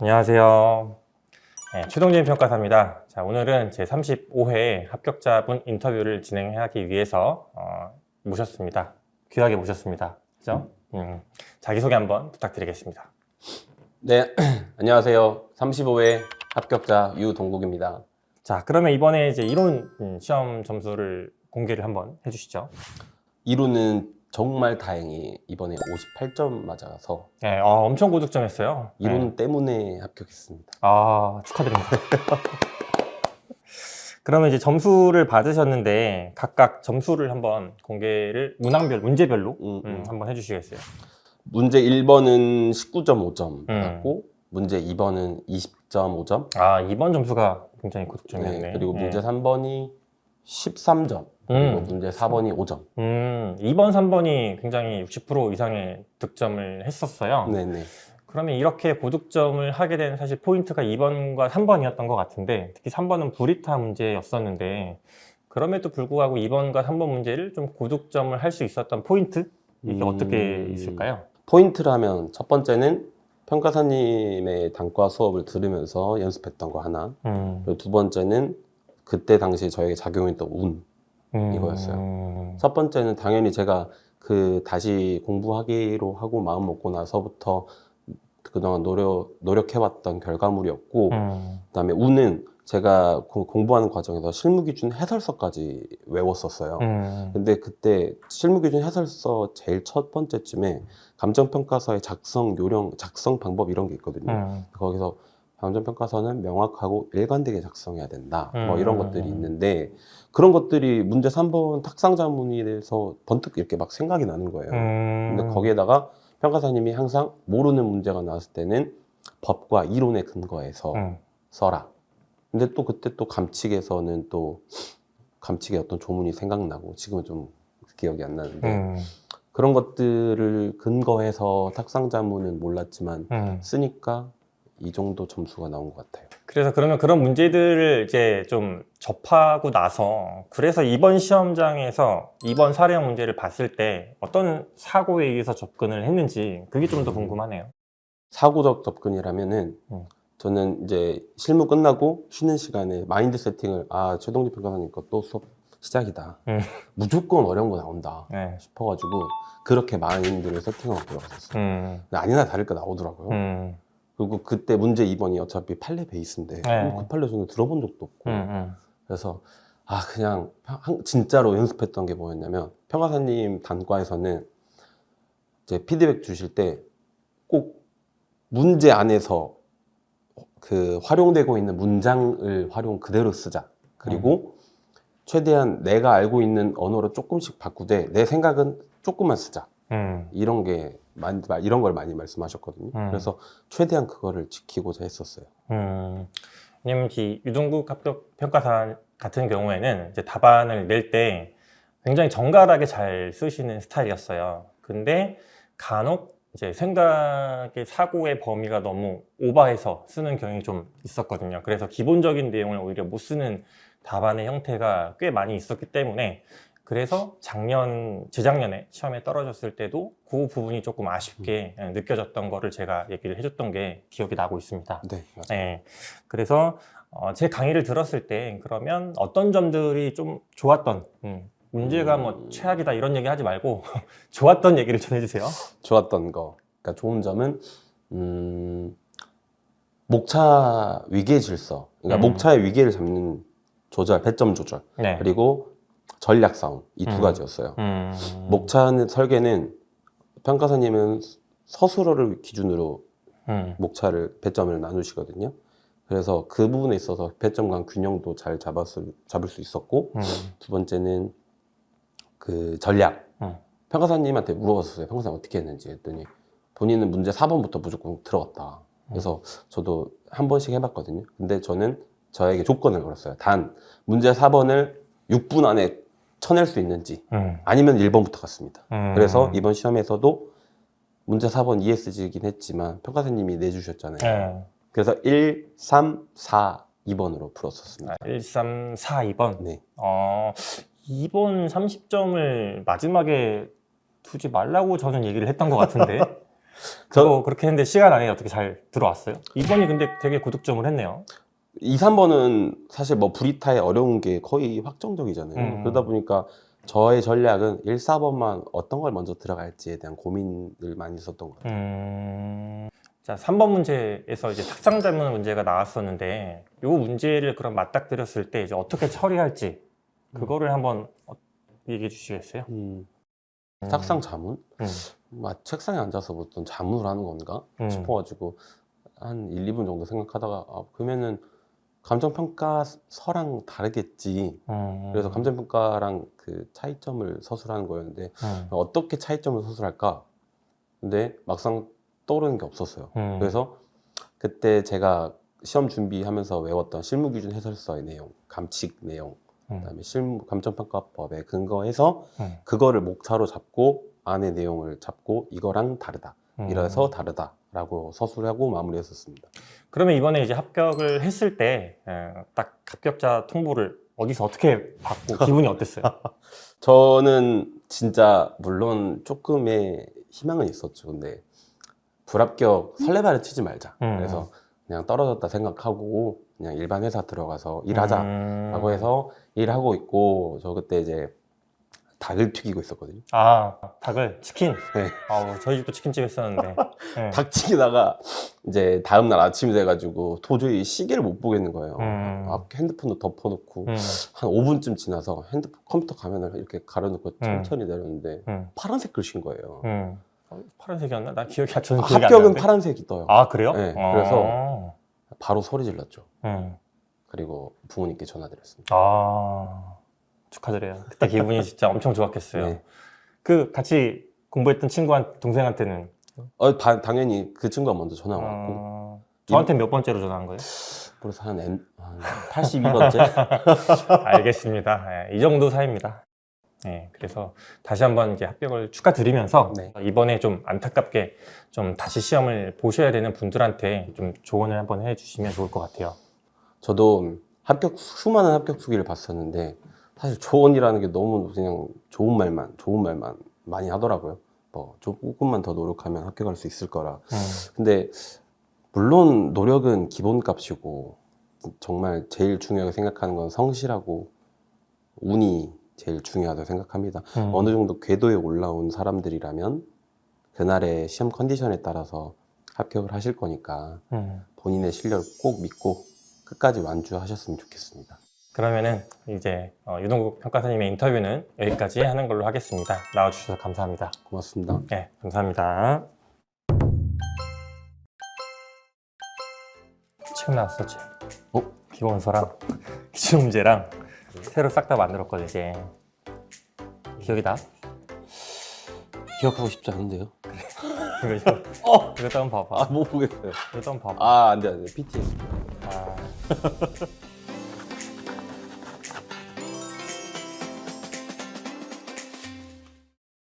안녕하세요. 네, 최동진 평가사입니다. 자, 오늘은 제 35회 합격자분 인터뷰를 진행하기 위해서 모셨습니다. 귀하게 모셨습니다. 그죠? 자기소개 한번 부탁드리겠습니다. 네, 안녕하세요. 35회 합격자 유동국입니다. 자, 그러면 이번에 이제 이론 시험 점수를 공개를 한번 해주시죠. 이론은 정말 다행히 이번에 58점 맞아서 네, 엄청 고득점했어요. 이론 네. 때문에 합격했습니다. 축하드립니다. 그러면 이제 점수를 받으셨는데 각각 점수를 한번 공개를 문제별로 한번 해주시겠어요? 문제 1번은 19.5점 받았고 문제 2번은 20.5점. 2번 점수가 굉장히 고득점이었네. 네, 그리고 문제 3번이 13점. 그리고 문제 4번이 5점. 2번, 3번이 굉장히 60% 이상의 득점을 했었어요. 네네. 그러면 이렇게 고득점을 하게 된 사실 포인트가 2번과 3번이었던 것 같은데, 특히 3번은 불이타 문제였었는데, 그럼에도 불구하고 2번과 3번 문제를 좀 고득점을 할 수 있었던 포인트? 이게 어떻게 있을까요? 포인트라면 첫 번째는 평가사님의 단과 수업을 들으면서 연습했던 거 하나. 그리고 두 번째는 그때 당시 저에게 작용했던 운. 이거였어요. 첫 번째는 당연히 제가 다시 공부하기로 하고 마음 먹고 나서부터 그동안 노력해왔던 결과물이었고, 그다음에 운은 제가 공부하는 과정에서 실무기준 해설서까지 외웠었어요. 근데 그때 실무기준 해설서 제일 첫 번째쯤에 감정평가서의 작성 요령, 작성 방법 이런 게 있거든요. 거기서 감정평가서는 명확하고 일관되게 작성해야 된다. 뭐 이런 것들이 있는데, 그런 것들이 문제 3번 탁상자문에 대해서 번뜩 이렇게 막 생각이 나는 거예요. 근데 거기에다가 평가사님이 항상 모르는 문제가 나왔을 때는 법과 이론에 근거해서 써라. 근데 또 그때 또 감칙에서는 또 감칙의 어떤 조문이 생각나고 지금은 좀 기억이 안 나는데 그런 것들을 근거해서 탁상자문은 몰랐지만 쓰니까 이 정도 점수가 나온 것 같아요. 그래서 그러면 그런 문제들을 이제 좀 접하고 나서 그래서 이번 시험장에서 이번 사례형 문제를 봤을 때 어떤 사고에 의해서 접근을 했는지 그게 좀 더 궁금하네요. 사고적 접근이라면은 저는 이제 실무 끝나고 쉬는 시간에 마인드 세팅을 최동진 평가사님 거 또 수업 시작이다. 무조건 어려운 거 나온다 싶어가지고 그렇게 마인드를 세팅하고 들어갔었어요. 근데 아니나 다를까 나오더라고요. 그리고 그때 문제 2번이 어차피 판례 베이스인데 그 판례 저는 들어본 적도 없고 그래서 그냥 진짜로 연습했던 게 뭐였냐면 평가사님 단과에서는 이제 피드백 주실 때 꼭 문제 안에서 활용되고 있는 문장을 그대로 쓰자. 그리고 최대한 내가 알고 있는 언어로 조금씩 바꾸되 내 생각은 조금만 쓰자. 이런 걸 많이 말씀하셨거든요. 그래서 최대한 그거를 지키고자 했었어요. 왜냐면 이 유동국 합격 평가사 같은 경우에는 이제 답안을 낼 때 굉장히 정갈하게 잘 쓰시는 스타일이었어요. 근데 간혹 이제 생각의 사고의 범위가 너무 오버해서 쓰는 경향이 좀 있었거든요. 그래서 기본적인 내용을 오히려 못 쓰는 답안의 형태가 꽤 많이 있었기 때문에 그래서 재작년에 시험에 떨어졌을 때도 그 부분이 조금 아쉽게 느껴졌던 거를 제가 얘기를 해줬던 게 기억이 나고 있습니다. 네, 맞아요. 네, 그래서 제 강의를 들었을 때 그러면 어떤 점들이 좀 좋았던 문제가 뭐 최악이다 이런 얘기 하지 말고 좋았던 얘기를 좀 해주세요. 좋았던 거, 그러니까 좋은 점은 목차 위계 질서, 그러니까 목차의 위계를 잡는 조절, 배점 조절, 그리고 전략 싸움 이 두 가지였어요. 목차 설계는 평가사님은 서술어를 기준으로 배점을 나누시거든요. 그래서 그 부분에 있어서 배점과 균형도 잘 잡을 수 있었고, 두 번째는 전략. 평가사님한테 물어봤었어요. 평가사님 어떻게 했는지 했더니 본인은 문제 4번부터 무조건 들어갔다. 그래서 저도 한 번씩 해봤거든요. 근데 저는 저에게 조건을 걸었어요. 단 문제 4번을 6분 안에 쳐낼 수 있는지 아니면 1번부터 갔습니다. 그래서 이번 시험에서도 문제 4번 ESG이긴 했지만 평가사님이 내주셨잖아요. 그래서 1, 3, 4, 2번으로 풀었었습니다. 1, 3, 4, 2번? 네. 2번 30점을 마지막에 두지 말라고 저는 얘기를 했던 것 같은데 저도 그렇게 했는데 시간 안에 어떻게 잘 들어왔어요? 2번이 근데 되게 고득점을 했네요. 2, 3번은 사실 뭐 브리타에 어려운 게 거의 확정적이잖아요. 그러다 보니까 저의 전략은 1, 4번만 어떤 걸 먼저 들어갈지에 대한 고민을 많이 했었던 것 같아요. 자, 3번 문제에서 이제 탁상자문 문제가 나왔었는데 이 문제를 그럼 맞닥뜨렸을 때 이제 어떻게 처리할지 그거를 한번 얘기해 주시겠어요? 탁상 자문? 책상에 앉아서 어떤 자문을 하는 건가 싶어가지고 한 1, 2분 정도 생각하다가 그러면은 감정평가서랑 다르겠지. 그래서 감정평가랑 그 차이점을 서술하는 거였는데 어떻게 차이점을 서술할까? 근데 막상 떠오르는 게 없었어요. 그래서 그때 제가 시험 준비하면서 외웠던 실무기준 해설서의 내용, 감칙 내용, 그다음에 감정평가법에 근거해서 그거를 목차로 잡고 안의 내용을 잡고 이거랑 다르다. 이래서 다르다라고 서술하고 마무리했었습니다. 그러면 이번에 이제 합격을 했을 때 딱 합격자 통보를 어디서 어떻게 받고 기분이 어땠어요? 저는 진짜 물론 조금의 희망은 있었죠. 근데 불합격 설레발을 치지 말자. 그래서 그냥 떨어졌다 생각하고 그냥 일반 회사 들어가서 일하자라고 해서 일하고 있고 저 그때 이제 닭을 튀기고 있었거든요. 아, 닭을 치킨. 네. 저희 집도 치킨집 했었는데. 네. 닭 튀기다가 이제 다음날 아침이 돼가지고 도저히 시계를 못 보겠는 거예요. 핸드폰도 덮어놓고 한 5분쯤 지나서 컴퓨터 화면을 이렇게 가려놓고 천천히 내렸는데 파란색 글씨인 거예요. 파란색이었나? 나 기억이 저는 기억이 안 합격은 나는데. 파란색이 떠요. 아, 그래요? 네, 그래서 바로 소리 질렀죠. 그리고 부모님께 전화드렸습니다. 축하드려요. 그때 기분이 진짜 엄청 좋았겠어요. 네. 그 같이 공부했던 동생한테는 당연히 그 친구가 먼저 전화 왔고 저한테 몇 번째로 전화한 거예요? 그래서 한 82번째? 알겠습니다. 네, 이 정도 사이입니다. 네, 그래서 다시 한번 이제 합격을 축하드리면서 네. 이번에 좀 안타깝게 좀 다시 시험을 보셔야 되는 분들한테 좀 조언을 한번 해주시면 좋을 것 같아요. 저도 수많은 합격 수기를 봤었는데 사실 조언이라는 게 너무 그냥 좋은 말만 많이 하더라고요. 뭐 조금만 더 노력하면 합격할 수 있을 거라. 근데 물론 노력은 기본값이고 정말 제일 중요하게 생각하는 건 성실하고 운이 제일 중요하다고 생각합니다. 어느 정도 궤도에 올라온 사람들이라면 그날의 시험 컨디션에 따라서 합격을 하실 거니까 본인의 실력을 꼭 믿고 끝까지 완주하셨으면 좋겠습니다. 그러면은 이제 유동국 평가사님의 인터뷰는 여기까지 하는 걸로 하겠습니다. 나와주셔서 감사합니다. 고맙습니다. 네, 감사합니다. 책 나왔어, 책. 기본서랑 기출문제랑 새로 싹 다 만들었거든, 이제. 기억이 나? 기억하고 싶지 않은데요? 이거 한번 봐봐. 못 보겠어요. 이거 한번 봐봐. 안 돼. PTSD.